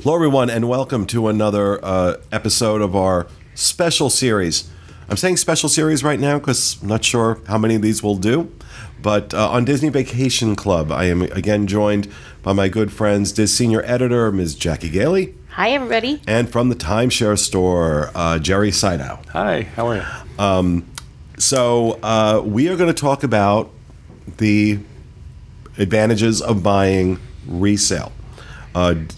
Hello, everyone, and welcome to another episode of our special series. I'm saying special series right now because I'm not sure how many of these we'll do. But on Disney Vacation Club, I am again joined by my good friends, Dis Senior Editor, Ms. Jackie Gailey. Hi, everybody. And from the Timeshare Store, Jerry Sydow. Hi, how are you? So we are going to talk about the advantages of buying resale.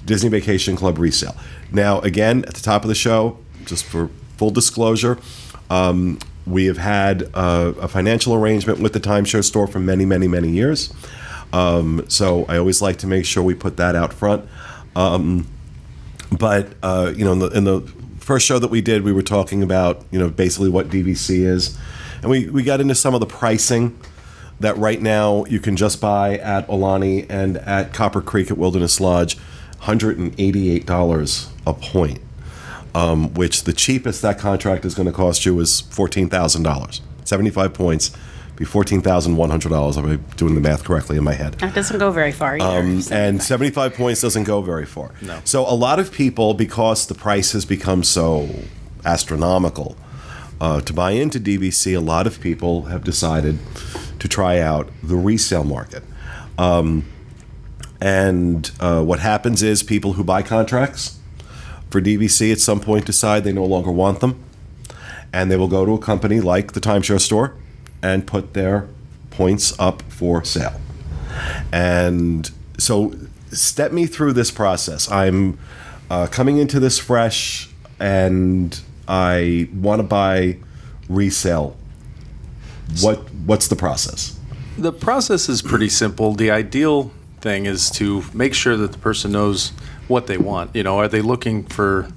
Disney Vacation Club resale. Now, again, at the top of the show, just for full disclosure, we have had a financial arrangement with the Timeshare Store for many, many, many years. So I always like to make sure we put that out front. But in the first show that we did, we were talking about, basically what DVC is. And we got into some of the pricing that right now you can just buy at Aulani and at Copper Creek at Wilderness Lodge, $188 a point, which the cheapest that contract is going to cost you is $14,000. 75 points be $14,100. I'm doing the math correctly in my head. That doesn't go very far either. And 75 points doesn't go very far. No. So a lot of people, because the price has become so astronomical, to buy into DVC, a lot of people have decided to try out the resale market. What happens is people who buy contracts for DVC at some point decide they no longer want them, and they will go to a company like the Timeshare Store and put their points up for sale. And so step me through this process. I'm coming into this fresh, and I want to buy resale. What's the process? The process is pretty simple. The ideal thing is to make sure that the person knows what they want. Are they looking for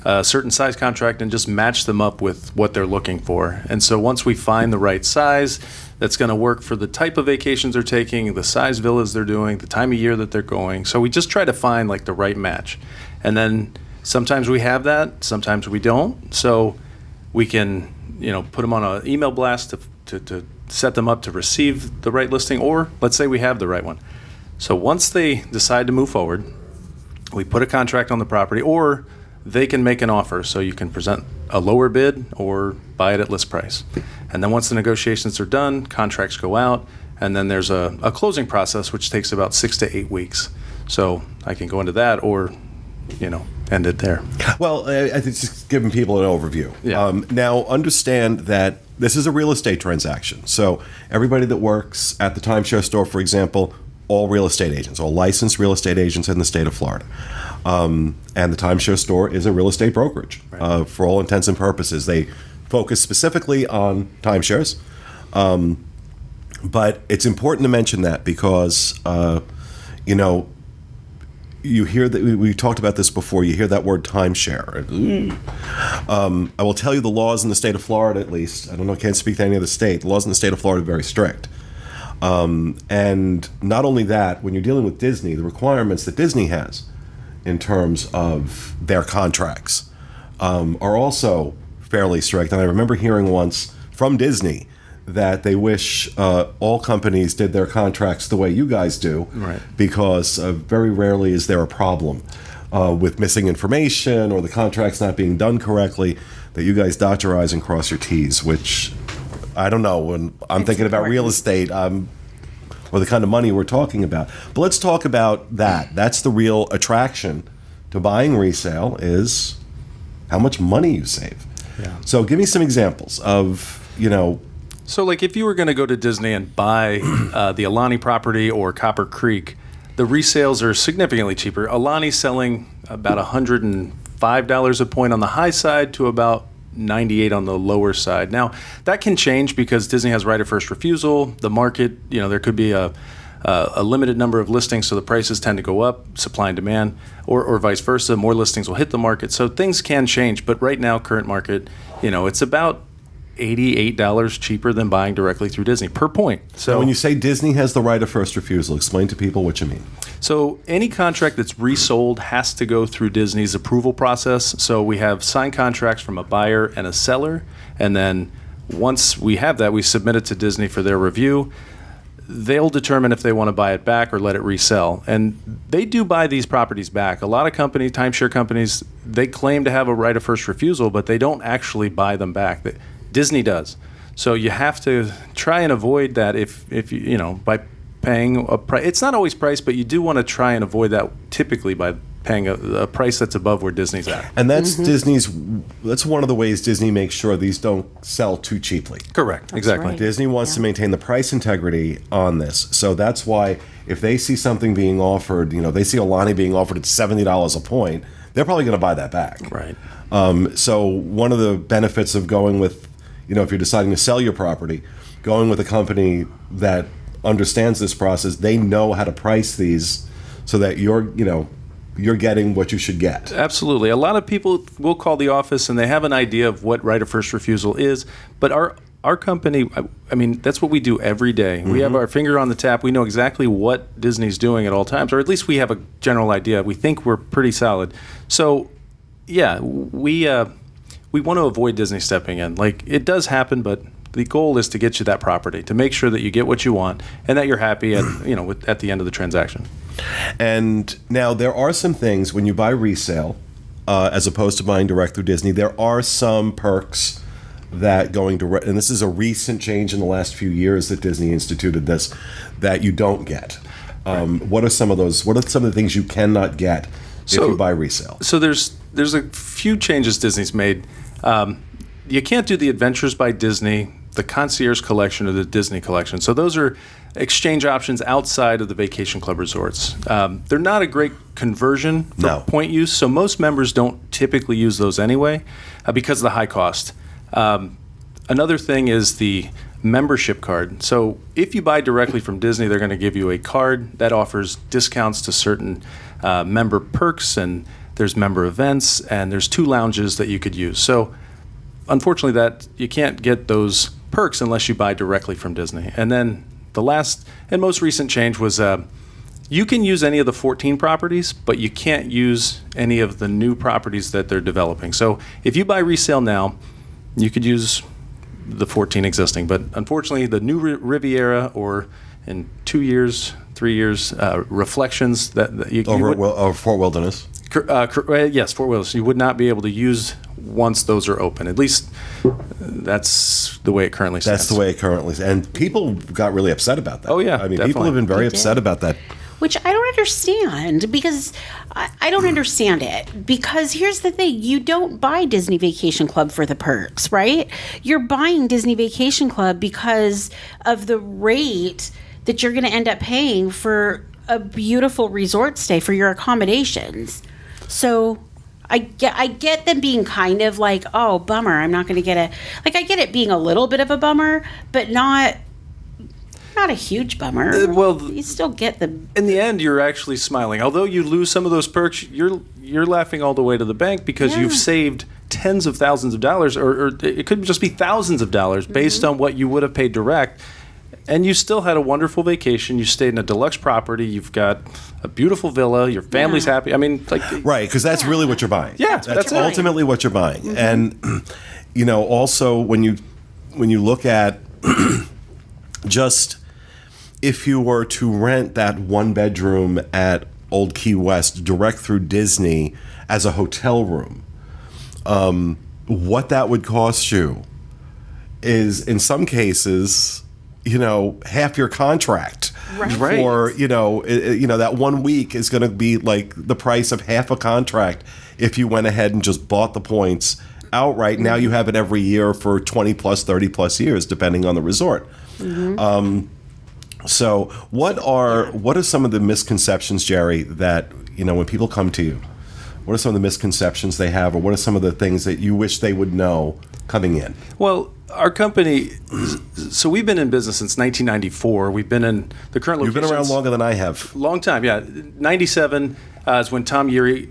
a certain size contract, and just match them up with what they're looking for. And so once we find the right size that's going to work for the type of vacations they're taking, the size villas they're doing, the time of year that they're going. So we just try to find the right match. And then sometimes we have that, sometimes we don't. So we can, put them on an email blast to set them up to receive the right listing, or let's say we have the right one. So once they decide to move forward, we put a contract on the property, or they can make an offer. So you can present a lower bid or buy it at list price. And then once the negotiations are done, contracts go out, and then there's a closing process, which takes about 6 to 8 weeks. So I can go into that, or, end it there. Well, I think just giving people an overview. Yeah. Now, understand that this is a real estate transaction. So everybody that works at the Timeshare Store, for example, all real estate agents, all licensed real estate agents in the state of Florida. And the Timeshare Store is a real estate brokerage. Right. For all intents and purposes. They focus specifically on timeshares. But it's important to mention that because, you hear that we talked about this before. You hear that word timeshare. I will tell you the laws in the state of Florida, at least. I don't know. I can't speak to any other state. The laws in the state of Florida are very strict. And not only that, when you're dealing with Disney, the requirements that Disney has in terms of their contracts are also fairly strict. And I remember hearing once from Disney that they wish all companies did their contracts the way you guys do, right, because very rarely is there a problem with missing information or the contracts not being done correctly, that you guys dot your I's and cross your T's, which I don't know. When I'm thinking about real estate, or the kind of money we're talking about. But let's talk about that. That's the real attraction to buying resale, is how much money you save. Yeah. So give me some examples of, So if you were going to go to Disney and buy the Aulani property or Copper Creek, the resales are significantly cheaper. Aulani's selling about $105 a point on the high side to about $98 on the lower side. Now, that can change because Disney has right of first refusal. The market, there could be a limited number of listings, so the prices tend to go up, supply and demand, or vice versa. More listings will hit the market. So things can change. But right now, current market, it's about $88 cheaper than buying directly through Disney per point. So now, when you say Disney has the right of first refusal, explain to people what you mean. So any contract that's resold has to go through Disney's approval process. So we have signed contracts from a buyer and a seller, and then once we have that, we submit it to Disney for their review. they'll determine if they want to buy it back or let it resell. And they do buy these properties back. A lot of companies, timeshare companies, they claim to have a right of first refusal, but they don't actually buy them back. Disney does. So you have to try and avoid that if you by paying a price. It's not always price, but you do want to try and avoid that typically by paying a price that's above where Disney's at. And that's that's one of the ways Disney makes sure these don't sell too cheaply. Correct. Exactly. right. Disney wants to maintain the price integrity on this. So that's why if they see something being offered, they see Alani being offered at $70 a point, they're probably going to buy that back. Right. So one of the benefits of going with, if you're deciding to sell your property, going with a company that understands this process, they know how to price these so that you're getting what you should get. Absolutely. A lot of people will call the office and they have an idea of what right of first refusal is, but our company, I mean, that's what we do every day. We have our finger on the tap. We know exactly what Disney's doing at all times, or at least we have a general idea. We think we're pretty solid. So, yeah, we want to avoid Disney stepping in. Like, it does happen, but the goal is to get you that property, to make sure that you get what you want and that you're happy at the end of the transaction. And now there are some things when you buy resale, as opposed to buying direct through Disney, there are some perks that going direct, and this is a recent change in the last few years that Disney instituted this, that you don't get. What are some of those? What are some of the things you cannot get if you buy resale? So there's a few changes Disney's made. You can't do the Adventures by Disney, the Concierge Collection, or the Disney Collection. So those are exchange options outside of the Vacation Club resorts. They're not a great conversion for point use, so most members don't typically use those anyway because of the high cost. Another thing is the membership card. So if you buy directly from Disney, they're going to give you a card that offers discounts to certain member perks, and there's member events, and there's 2 lounges that you could use. So unfortunately, that you can't get those perks unless you buy directly from Disney. And then the last and most recent change was you can use any of the 14 properties, but you can't use any of the new properties that they're developing. So if you buy resale now, you could use the 14 existing. But unfortunately, the new Riviera or in 2 years, 3 years, Reflections that you Over Fort Wilderness. Yes, Fort Wilderness. You would not be able to use once those are open. At least that's the way it currently stands. That's the way it currently stands. And people got really upset about that. Oh, yeah, I mean, definitely. people have been very upset about that. Which I don't understand, because I don't understand it. Because here's the thing, you don't buy Disney Vacation Club for the perks, right? You're buying Disney Vacation Club because of the rate that you're going to end up paying for a beautiful resort stay for your accommodations. So I get them being kind of like, oh, bummer, I'm not going to get I get it being a little bit of a bummer, but not a huge bummer. You still get the... In the end, you're actually smiling. Although you lose some of those perks, you're laughing all the way to the bank because you've saved tens of thousands of dollars, or it could just be thousands of dollars based on what you would have paid direct. And you still had a wonderful vacation. You stayed in a deluxe property. You've got a beautiful villa. Your family's happy. I mean, like... Right, because that's really what you're buying. Yeah, that's ultimately what you're buying. And, also when you look at just... If you were to rent that 1 bedroom at Old Key West direct through Disney as a hotel room, what that would cost you is, in some cases, half your contract. Right. Or, that 1 week is going to be like the price of half a contract if you went ahead and just bought the points outright. Now you have it every year for 20 plus, 30 plus years, depending on the resort. So what are some of the misconceptions, Jerry, that, when people come to you, what are some of the misconceptions they have, or what are some of the things that you wish they would know coming in? Well, our company, so we've been in business since 1994. We've been in the current location. You've been around longer than I have. Long time, yeah. 97 is when Tom Urie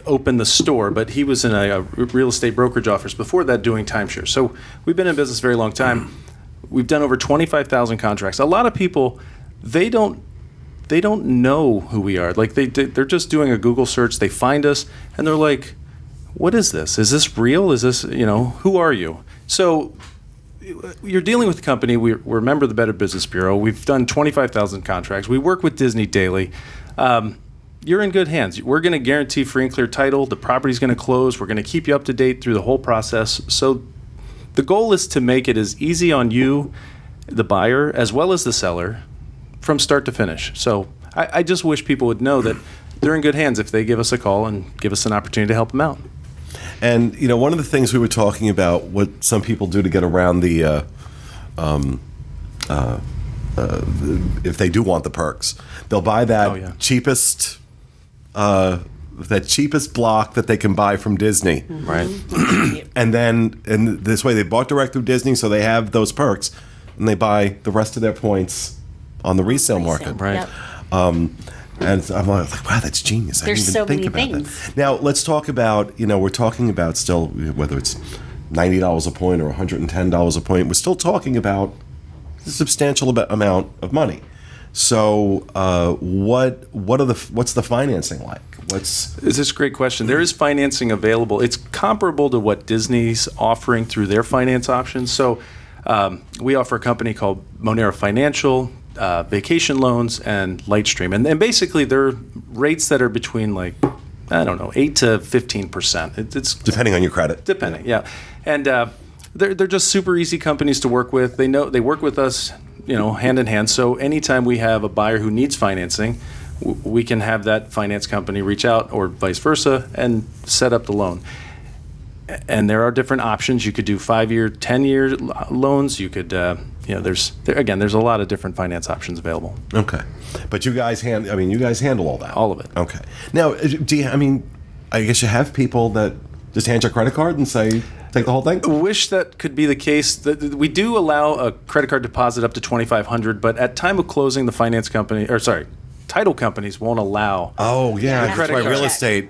opened the store, but he was in a real estate brokerage office before that doing timeshare. So we've been in business a very long time. We've done over 25,000 contracts. A lot of people, they don't know who we are. Like they're just doing a Google search. They find us and they're like, "What is this? Is this real? Is this who are you?" So you're dealing with a company. We're a member of the Better Business Bureau. We've done 25,000 contracts. We work with Disney daily. You're in good hands. We're going to guarantee free and clear title. The property's going to close. We're going to keep you up to date through the whole process. So the goal is to make it as easy on you, the buyer, as well as the seller, from start to finish. So I just wish people would know that they're in good hands if they give us a call and give us an opportunity to help them out. And one of the things we were talking about, what some people do to get around the, if they do want the perks, they'll buy that cheapest block that they can buy from Disney, Right. and this way they bought direct through Disney, so they have those perks, and they buy the rest of their points on the resale market. Right. Yep. And I'm like, wow, that's genius. There's I so didn't even many think about things. that. Now, let's talk about, we're talking about still, whether it's $90 a point or $110 a point, we're still talking about a substantial amount of money. So what's the financing like? This is a great question. There is financing available. It's comparable to what Disney's offering through their finance options. So we offer a company called Monera Financial, vacation loans, and Lightstream. And basically they're rates that are between 8 to 15%. It's Depending on your credit. depending, yeah. And they're just super easy companies to work with. They work with us, hand in hand. So anytime we have a buyer who needs financing, we can have that finance company reach out, or vice versa, and set up the loan. And there are different options. You could do 5-year, 10-year loans. You could, there's a lot of different finance options available. Okay, but you guys handle all that. All of it. Okay. Now, I guess you have people that just hand you a credit card and say, take the whole thing? Wish that could be the case. We do allow a credit card deposit up to $2,500, but at time of closing, title companies won't allow. Oh, yeah. That's credit right. card. Real estate.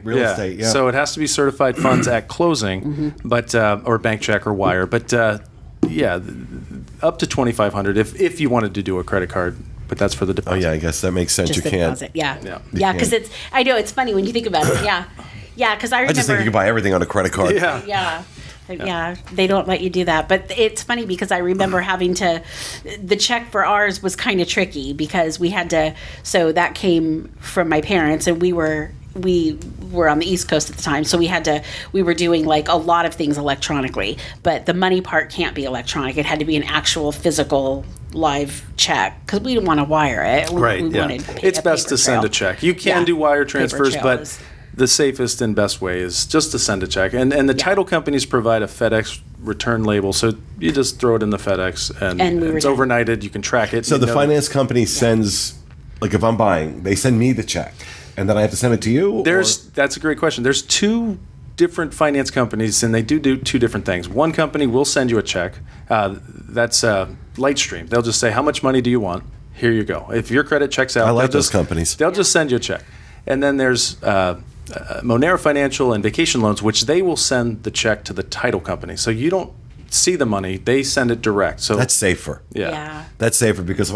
Yeah. So it has to be certified funds at closing, but or bank check or wire. But up to $2,500 if you wanted to do a credit card. But that's for the deposit. Oh, yeah. I guess that makes sense. Just You the can't. deposit. Yeah. Yeah. Because I know it's funny when you think about it. Yeah. Yeah. Because I remember. I just think you can buy everything on a credit card. Yeah. Yeah. Yeah, they don't let you do that. But it's funny because I remember the check for ours was kind of tricky because we had to, so that came from my parents, and we were on the East Coast at the time. So we were doing a lot of things electronically, but the money part can't be electronic. It had to be an actual physical live check because we didn't want to wire it. Right. We Yeah. wanted It's a best paper to send trail. a check. You can Yeah. do wire Paper transfers, trail but is- the safest and best way is just to send a check. And the title companies provide a FedEx return label, so you just throw it in the FedEx and it's return. overnighted. You can track it. So the finance company sends, if I'm buying, they send me the check, and then I have to send it to you? That's a great question. There's two different finance companies, and they do two different things. One company will send you a check. That's Lightstream. They'll just say, how much money do you want? Here you go. If your credit checks out, I like those companies. They'll just send you a check. And then there's Monera Financial and Vacation Loans, which they will send the check to the title company. So you don't see the money; they send it direct. So That's safer. Yeah. That's safer because if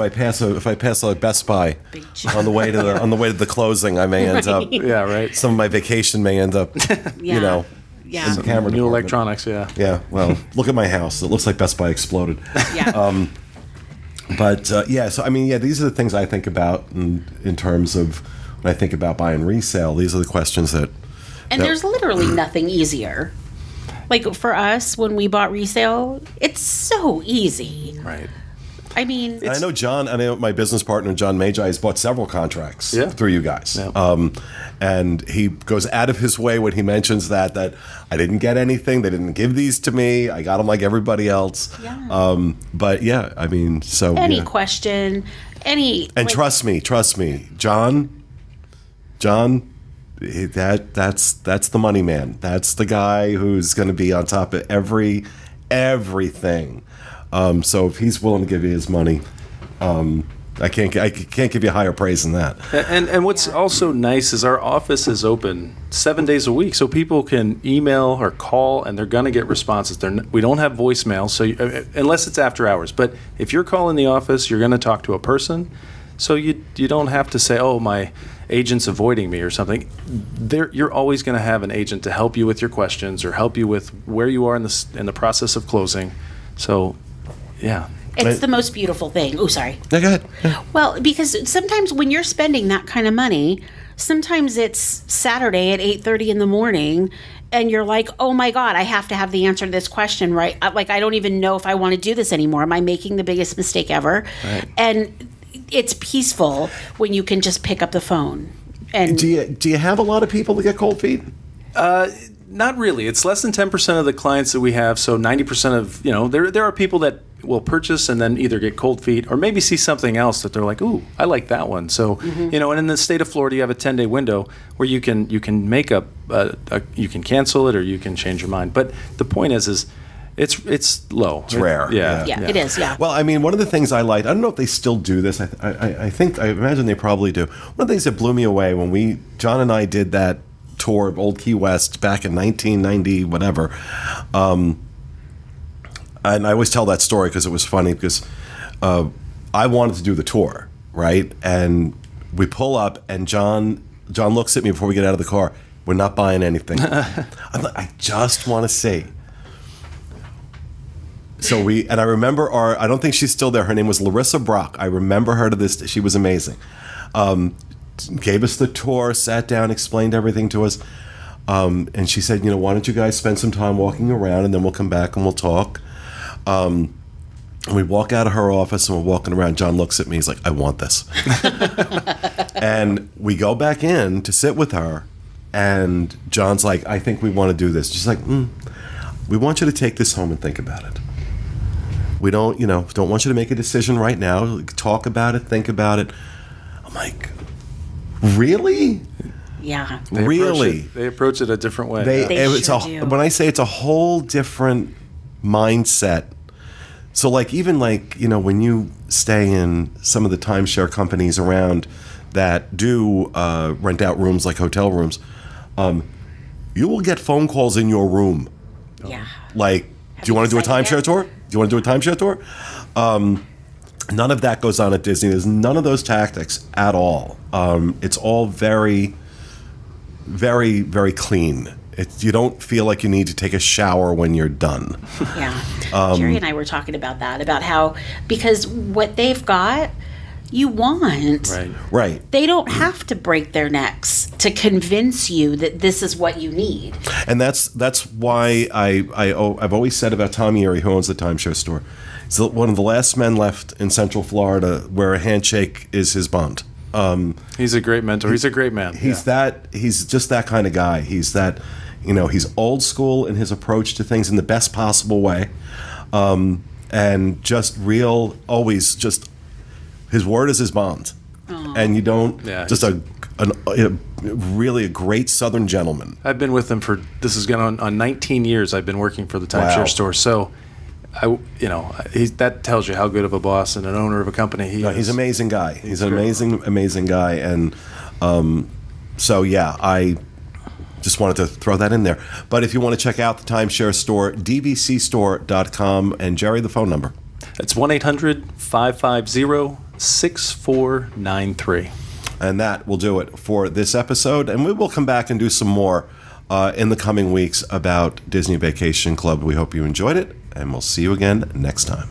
I pass a Best Buy Big check. on the way to the closing, I may end up. Yeah, right. Some of my vacation may end up. Yeah. In the camera New department. electronics, yeah. Yeah. Well, look at my house. It looks like Best Buy exploded. Yeah. But so these are the things I think about in terms of when I think about buying resale. These are the questions that. And there's literally nothing easier. For us, when we bought resale, it's so easy. Right. I mean, And I know my business partner, John Magi, has bought several contracts through you guys. Yeah. And he goes out of his way when he mentions that I didn't get anything. They didn't give these to me. I got them like everybody else. Yeah. But yeah, I mean, so. any question, And trust me, John, that's the money man. That's the guy who's going to be on top of everything. So if he's willing to give you his money, I can't give you higher praise than that. And what's also nice is our office is open 7 days a week, so people can email or call, and they're going to get responses. We don't have voicemail, so unless it's after hours. But if you're calling the office, you're going to talk to a person, so you don't have to say, "Oh, my agent's avoiding me" or something. You're always going to have an agent to help you with your questions or help you with where you are in the process of closing. So Yeah. It's the most beautiful thing. Oh, sorry. Yeah, go ahead. Yeah. Well, because sometimes when you're spending that kind of money, sometimes it's Saturday at 8:30 in the morning, and you're like, oh my God, I have to have the answer to this question, right? Like, I don't even know if I want to do this anymore. Am I making the biggest mistake ever? Right. And it's peaceful when you can just pick up the phone. And Do you have a lot of people that get cold feet? Not really. It's less than 10% of the clients that we have. So 90% of, there are people that will purchase and then either get cold feet or maybe see something else that they're like, ooh, I like that one. So, and in the state of Florida, you have a 10-day window where you can make you can cancel it or you can change your mind. But the point is it's low. It's rare. Yeah. yeah, it is. Yeah. Well, I mean, one of the things I liked, I don't know if they still do this. I imagine they probably do. One of the things that blew me away when John and I did that tour of Old Key West back in 1990, whatever. And I always tell that story because it was funny because I wanted to do the tour, right? And we pull up and John looks at me before we get out of the car. We're not buying anything. I'm like, I just want to see. So and I remember I don't think she's still there. Her name was Larissa Brock. I remember her to this. She was amazing. Gave us the tour, sat down, explained everything to us. And she said, why don't you guys spend some time walking around and then we'll come back and we'll talk. And we walk out of her office and we're walking around. John looks at me. He's like, I want this. And we go back in to sit with her. And John's like, I think we want to do this. She's like, we want you to take this home and think about it. We don't want you to make a decision right now. Talk about it, think about it. I'm like, really? Yeah. They approach it a different way. They sure do. When I say it's a whole different mindset. So even when you stay in some of the timeshare companies around that do rent out rooms like hotel rooms, you will get phone calls in your room. Yeah. Like, do you want to do a timeshare tour? Do you want to do a timeshare tour? None of that goes on at Disney. There's none of those tactics at all. It's all very, very, very clean. You don't feel like you need to take a shower when you're done. Yeah. Jerry and I were talking about that, about how, because what they've got, you want. Right. They don't have to break their necks to convince you that this is what you need. And that's why I've always said about Tommy Erie, who owns the timeshare store, he's one of the last men left in Central Florida where a handshake is his bond. He's a great mentor. He's a great man. He's just that kind of guy. He's that, he's old school in his approach to things in the best possible way. And just real, always just, his word is his bond. Aww. And you don't, just really a great Southern gentleman. I've been with him this is going on 19 years. I've been working for the timeshare store. So, that tells you how good of a boss and an owner of a company he is. He's an amazing guy. He's an amazing guy. And I just wanted to throw that in there. But if you want to check out the timeshare store, dvcstore.com. And Jerry, the phone number. It's 1-800-550-6493. And that will do it for this episode. And we will come back and do some more in the coming weeks about Disney Vacation Club. We hope you enjoyed it, and we'll see you again next time.